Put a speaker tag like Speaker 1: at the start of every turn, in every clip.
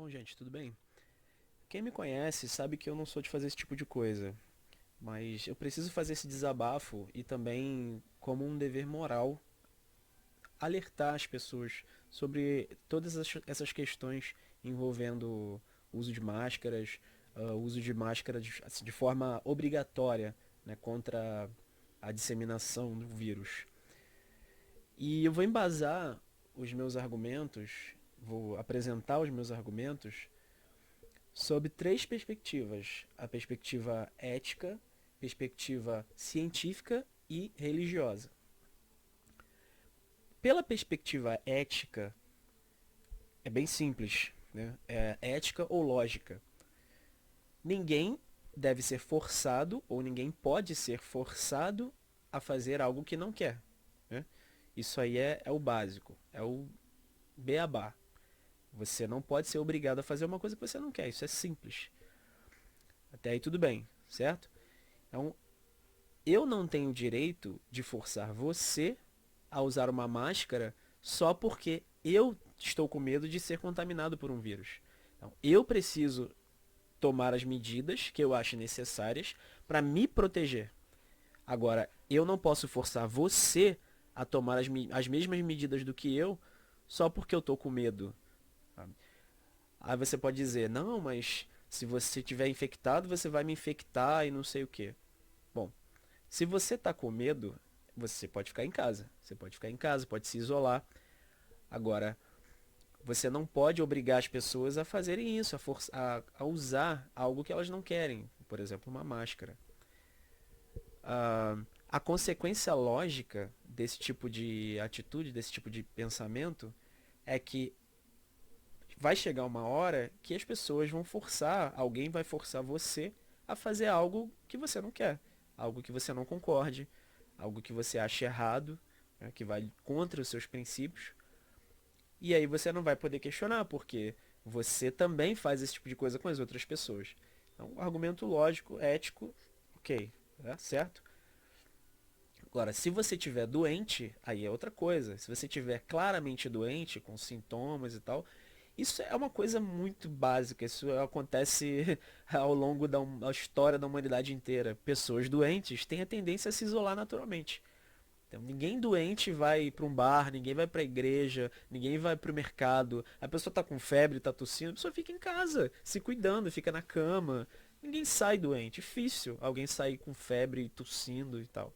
Speaker 1: Bom, gente, tudo bem? Quem me conhece sabe que eu não sou de fazer esse tipo de coisa, mas eu preciso fazer esse desabafo e também, como um dever moral, alertar as pessoas sobre todas essas questões envolvendo o uso de máscaras, o uso de máscaras assim, de forma obrigatória, né, contra a disseminação do vírus. E eu vou embasar os meus argumentos, vou apresentar os meus argumentos sob três perspectivas: a perspectiva ética, perspectiva científica e religiosa. Pela perspectiva ética, é bem simples, né? É ética ou lógica. Ninguém deve ser forçado ou ninguém pode ser forçado a fazer algo que não quer, né? Isso aí é o básico, é o beabá. Você não pode ser obrigado a fazer uma coisa que você não quer, isso é simples. Até aí tudo bem, certo? Então, eu não tenho o direito de forçar você a usar uma máscara só porque eu estou com medo de ser contaminado por um vírus. Então, eu preciso tomar as medidas que eu acho necessárias para me proteger. Agora, eu não posso forçar você a tomar as mesmas medidas do que eu só porque eu estou com medo. Sabe? Aí você pode dizer, não, mas se você estiver infectado, você vai me infectar e não sei o que. Bom, se você está com medo, você pode ficar em casa. Você pode ficar em casa, pode se isolar. Agora, você não pode obrigar as pessoas a fazerem isso, a usar algo que elas não querem. Por exemplo, uma máscara. A consequência lógica desse tipo de atitude, desse tipo de pensamento, é que vai chegar uma hora que as pessoas vão forçar, alguém vai forçar você a fazer algo que você não quer, algo que você não concorde, algo que você acha errado, né, que vai contra os seus princípios. E aí você não vai poder questionar, porque você também faz esse tipo de coisa com as outras pessoas. Então, argumento lógico, ético, ok, né, certo? Agora, se você tiver doente, aí é outra coisa. Se você tiver claramente doente, com sintomas e tal, isso é uma coisa muito básica. Isso acontece ao longo da história da humanidade inteira. Pessoas doentes têm a tendência a se isolar naturalmente. Então, ninguém doente vai para um bar, ninguém vai para a igreja, ninguém vai para o mercado. A pessoa está com febre, está tossindo, a pessoa fica em casa, se cuidando, fica na cama. Ninguém sai doente. Difícil alguém sair com febre, tossindo e tal.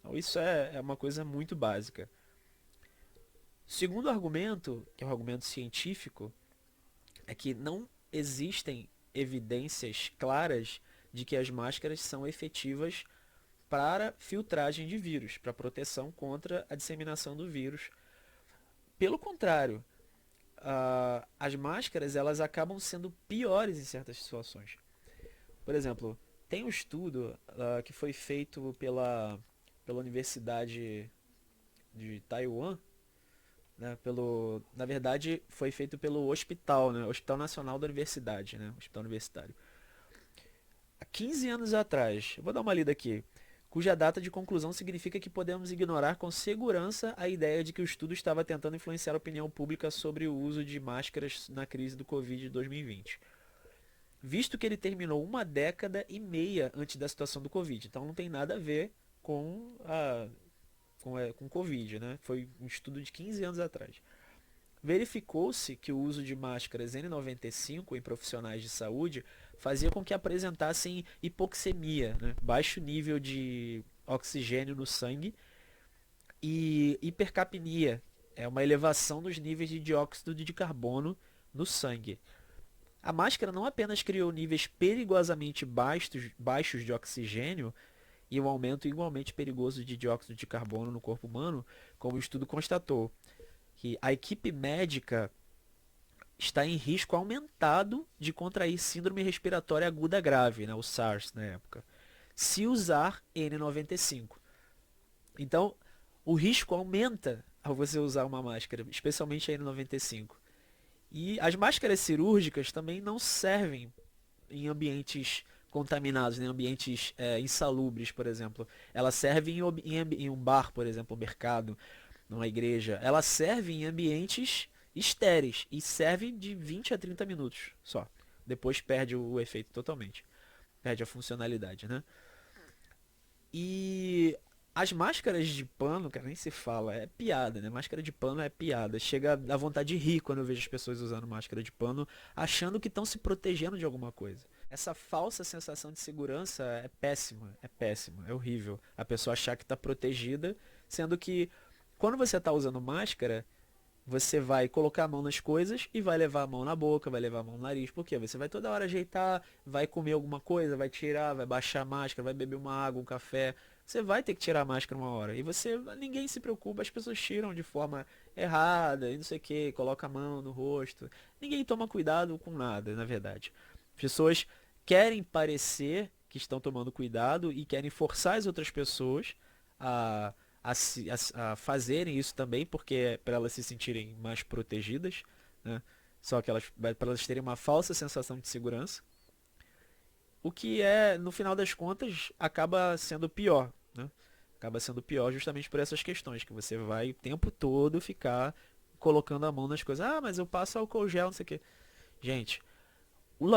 Speaker 1: Então, isso é uma coisa muito básica. O segundo argumento, que é o argumento científico, é que não existem evidências claras de que as máscaras são efetivas para filtragem de vírus, para proteção contra a disseminação do vírus. Pelo contrário, as máscaras elas acabam sendo piores em certas situações. Por exemplo, tem um estudo que foi feito pela Universidade de Taiwan, né, na verdade foi feito pelo hospital, né, Hospital Nacional da Universidade, né, Hospital Universitário. Há 15 anos atrás, eu vou dar uma lida aqui, cuja data de conclusão significa que podemos ignorar com segurança a ideia de que o estudo estava tentando influenciar a opinião pública sobre o uso de máscaras na crise do Covid de 2020. Visto que ele terminou uma década e meia antes da situação do Covid. Então não tem nada a ver com Covid, né? Foi um estudo de 15 anos atrás. Verificou-se que o uso de máscaras N95 em profissionais de saúde fazia com que apresentassem hipoxemia, né? Baixo nível de oxigênio no sangue, e hipercapnia, é uma elevação dos níveis de dióxido de carbono no sangue. A máscara não apenas criou níveis perigosamente baixos de oxigênio e um aumento igualmente perigoso de dióxido de carbono no corpo humano, como o estudo constatou, que a equipe médica está em risco aumentado de contrair síndrome respiratória aguda grave, né, o SARS na época, se usar N95. Então, o risco aumenta ao você usar uma máscara, especialmente a N95. E as máscaras cirúrgicas também não servem em ambientes contaminados, em ambientes insalubres, por exemplo. Ela serve em um bar, por exemplo, um mercado, numa igreja. Ela serve em ambientes estéreis e serve de 20 a 30 minutos só. Depois perde o efeito totalmente. Perde a funcionalidade, né? E as máscaras de pano, cara, nem se fala, é piada, né? Máscara de pano é piada. Chega a dar vontade de rir quando eu vejo as pessoas usando máscara de pano, achando que estão se protegendo de alguma coisa. Essa falsa sensação de segurança é péssima, é horrível. A pessoa achar que está protegida, sendo que quando você está usando máscara, você vai colocar a mão nas coisas e vai levar a mão na boca, vai levar a mão no nariz. Por quê? Você vai toda hora ajeitar, vai comer alguma coisa, vai tirar, vai baixar a máscara, vai beber uma água, um café. Você vai ter que tirar a máscara uma hora. E você, ninguém se preocupa, as pessoas tiram de forma errada e não sei o que, coloca a mão no rosto. Ninguém toma cuidado com nada, na verdade. As pessoas querem parecer que estão tomando cuidado e querem forçar as outras pessoas a a fazerem isso também, porque é para elas se sentirem mais protegidas, né? Só que elas, para elas terem uma falsa sensação de segurança, o que é, no final das contas, acaba sendo pior, né? Acaba sendo pior justamente por essas questões, que você vai o tempo todo ficar colocando a mão nas coisas. Ah, mas eu passo álcool gel, não sei o quê. Gente, os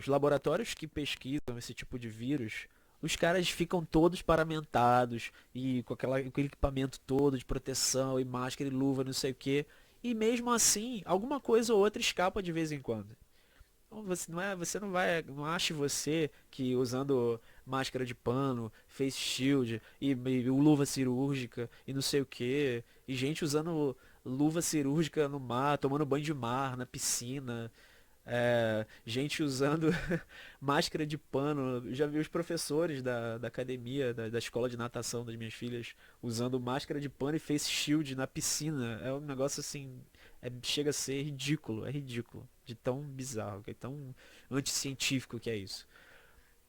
Speaker 1: laboratórios que pesquisam esse tipo de vírus, os caras ficam todos paramentados e com aquele equipamento todo de proteção e máscara e luva, não sei o que. E mesmo assim, alguma coisa ou outra escapa de vez em quando. Então, você não vai, não ache você que usando máscara de pano, face shield e luva cirúrgica e não sei o que, e gente usando luva cirúrgica no mar, tomando banho de mar, na piscina, gente usando máscara de pano. Já vi os professores da academia, da escola de natação das minhas filhas, usando máscara de pano e face shield na piscina. É um negócio assim, chega a ser ridículo, é ridículo. De tão bizarro, é tão anticientífico que é isso.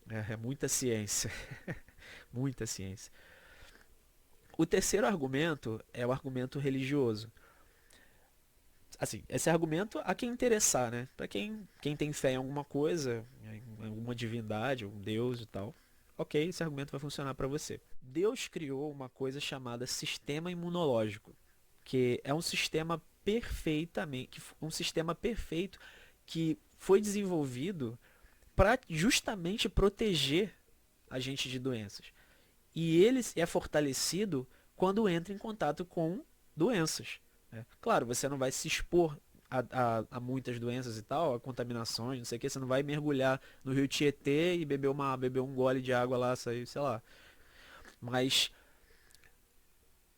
Speaker 1: É muita ciência, muita ciência. O terceiro argumento é o argumento religioso. Assim, esse argumento a quem interessar, né? Para quem tem fé em alguma coisa, em alguma divindade, um deus e tal, ok, esse argumento vai funcionar para você. Deus criou uma coisa chamada sistema imunológico, que é um sistema um sistema perfeito que foi desenvolvido para justamente proteger a gente de doenças. E ele é fortalecido quando entra em contato com doenças. Né? Claro, você não vai se expor a muitas doenças e tal, a contaminações, não sei o que, você não vai mergulhar no rio Tietê e beber um gole de água lá, sair, sei lá. Mas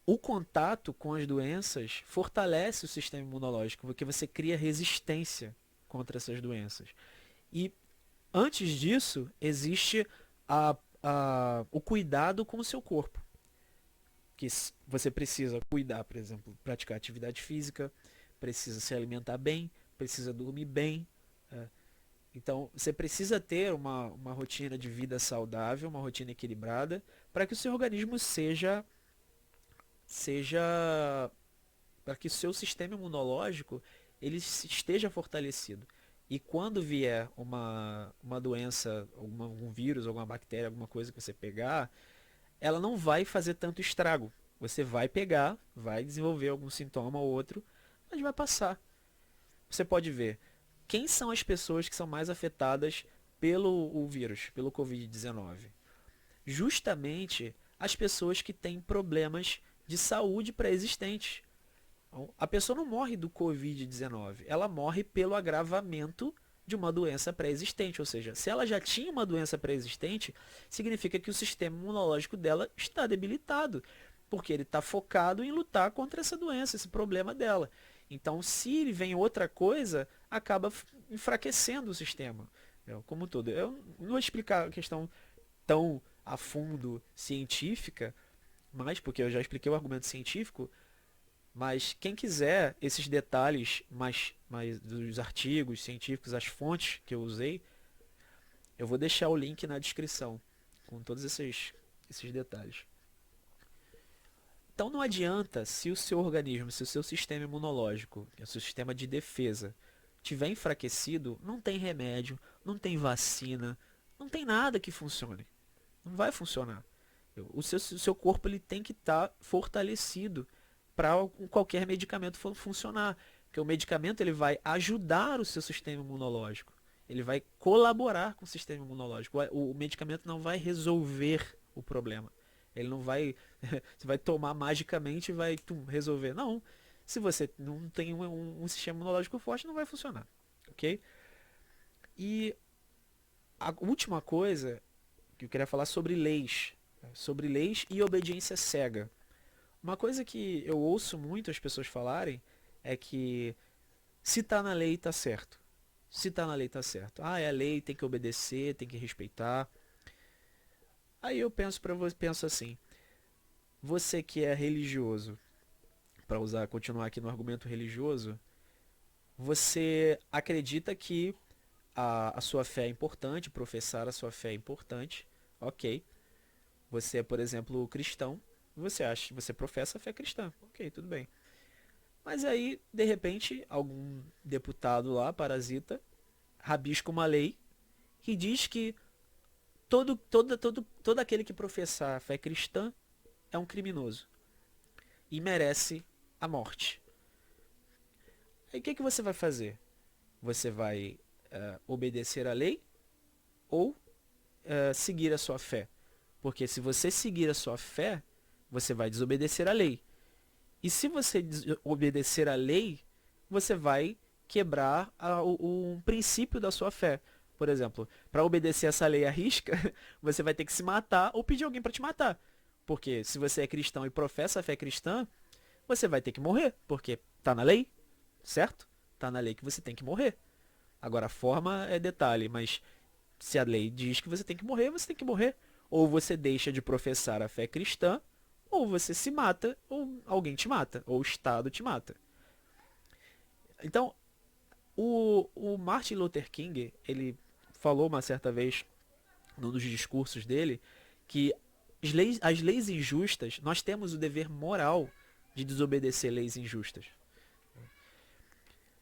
Speaker 1: o contato com as doenças fortalece o sistema imunológico, porque você cria resistência contra essas doenças. E antes disso, existe o cuidado com o seu corpo. Que você precisa cuidar, por exemplo, praticar atividade física, precisa se alimentar bem, precisa dormir bem. É. Então, você precisa ter uma rotina de vida saudável, uma rotina equilibrada, para que o seu organismo seja, para que o seu sistema imunológico ele esteja fortalecido. E quando vier uma doença, algum vírus, alguma bactéria, alguma coisa que você pegar, ela não vai fazer tanto estrago. Você vai pegar, vai desenvolver algum sintoma ou outro, mas vai passar. Você pode ver quem são as pessoas que são mais afetadas pelo o vírus, pelo Covid-19. Justamente as pessoas que têm problemas de saúde pré-existentes. Então, a pessoa não morre do Covid-19, ela morre pelo agravamento de uma doença pré-existente. Ou seja, se ela já tinha uma doença pré-existente, significa que o sistema imunológico dela está debilitado, porque ele está focado em lutar contra essa doença, esse problema dela. Então, se vem outra coisa, acaba enfraquecendo o sistema, como um todo. Eu não vou explicar a questão tão a fundo científica, mas porque eu já expliquei o argumento científico, mas quem quiser esses detalhes mais dos artigos científicos, as fontes que eu usei, eu vou deixar o link na descrição com todos esses detalhes. Então não adianta se o seu organismo, se o seu sistema imunológico, o seu sistema de defesa tiver enfraquecido, não tem remédio, não tem vacina, não tem nada que funcione. Não vai funcionar. O seu corpo ele tem que estar fortalecido para qualquer medicamento funcionar. Porque o medicamento ele vai ajudar o seu sistema imunológico. Ele vai colaborar com o sistema imunológico. O medicamento não vai resolver o problema. Ele não vai. Você vai tomar magicamente e vai resolver. Não. Se você não tem um sistema imunológico forte, não vai funcionar. Ok? E a última coisa que eu queria falar sobre leis. Sobre leis e obediência cega. Uma coisa que eu ouço muito as pessoas falarem é que se tá na lei, tá certo. Se tá na lei, tá certo. Ah, é a lei, tem que obedecer, tem que respeitar. Aí eu penso para você, penso assim, você que é religioso, para usar, continuar aqui no argumento religioso, você acredita que a sua fé é importante, professar a sua fé é importante, ok. Você é, por exemplo, cristão, você professa a fé cristã, ok, tudo bem. Mas aí, de repente, algum deputado lá, parasita, rabisca uma lei que diz que todo aquele que professar a fé cristã é um criminoso e merece a morte. Aí o que você vai fazer? Você vai obedecer à lei ou seguir a sua fé? Porque se você seguir a sua fé, você vai desobedecer à lei. E se você obedecer à lei, você vai quebrar um princípio da sua fé. Por exemplo, para obedecer essa lei à risca, você vai ter que se matar ou pedir alguém para te matar. Porque se você é cristão e professa a fé cristã, você vai ter que morrer, porque tá na lei, certo? Tá na lei que você tem que morrer. Agora a forma é detalhe, mas se a lei diz que você tem que morrer, você tem que morrer. Ou você deixa de professar a fé cristã, ou você se mata, ou alguém te mata, ou o Estado te mata. Então, o Martin Luther King, ele falou uma certa vez, num dos discursos dele, que as leis injustas, nós temos o dever moral de desobedecer leis injustas.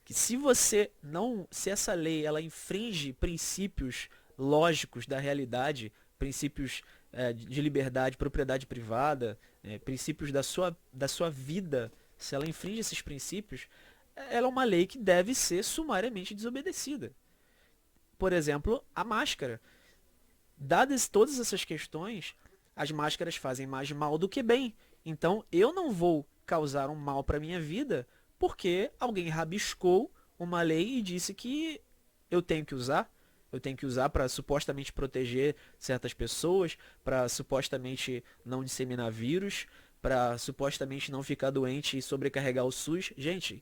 Speaker 1: Que se você não, se essa lei ela infringe princípios lógicos da realidade, princípios de liberdade, propriedade privada, princípios da sua vida, se ela infringe esses princípios, ela é uma lei que deve ser sumariamente desobedecida. Por exemplo, a máscara. Dadas todas essas questões, as máscaras fazem mais mal do que bem. Então, eu não vou causar um mal para minha vida porque alguém rabiscou uma lei e disse que eu tenho que usar. Eu tenho que usar para supostamente proteger certas pessoas, para supostamente não disseminar vírus, para supostamente não ficar doente e sobrecarregar o SUS. Gente,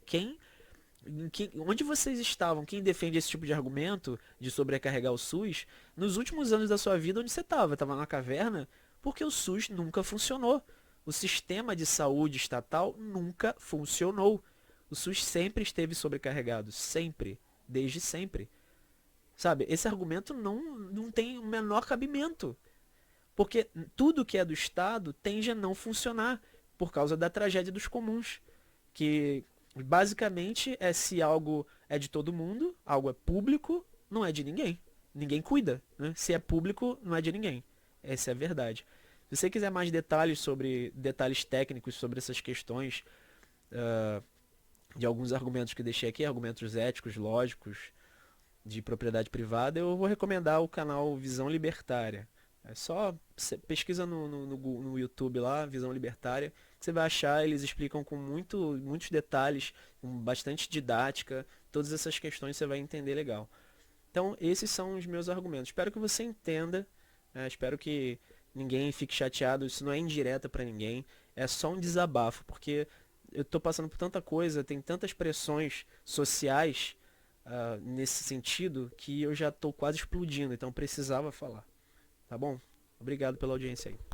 Speaker 1: onde vocês estavam? Quem defende esse tipo de argumento de sobrecarregar o SUS? Nos últimos anos da sua vida, onde você estava? Estava na caverna? Porque o SUS nunca funcionou. O sistema de saúde estatal nunca funcionou. O SUS sempre esteve sobrecarregado. Sempre. Desde sempre. Sabe? Esse argumento não tem o menor cabimento. Porque tudo que é do Estado tende a não funcionar por causa da tragédia dos comuns. Que basicamente é se algo é de todo mundo, algo é público, não é de ninguém. Ninguém cuida, né? Se é público, não é de ninguém. Essa é a verdade. Se você quiser mais detalhes técnicos sobre essas questões, de alguns argumentos que eu deixei aqui, argumentos éticos, lógicos, de propriedade privada, eu vou recomendar o canal Visão Libertária. É só pesquisa no YouTube lá, Visão Libertária, que você vai achar, eles explicam com muitos detalhes, com bastante didática, todas essas questões você vai entender legal. Então, esses são os meus argumentos. Espero que você entenda, espero que ninguém fique chateado, isso não é indireta para ninguém, é só um desabafo, porque eu estou passando por tanta coisa, tem tantas pressões sociais nesse sentido que eu já estou quase explodindo, então precisava falar. Tá bom? Obrigado pela audiência aí.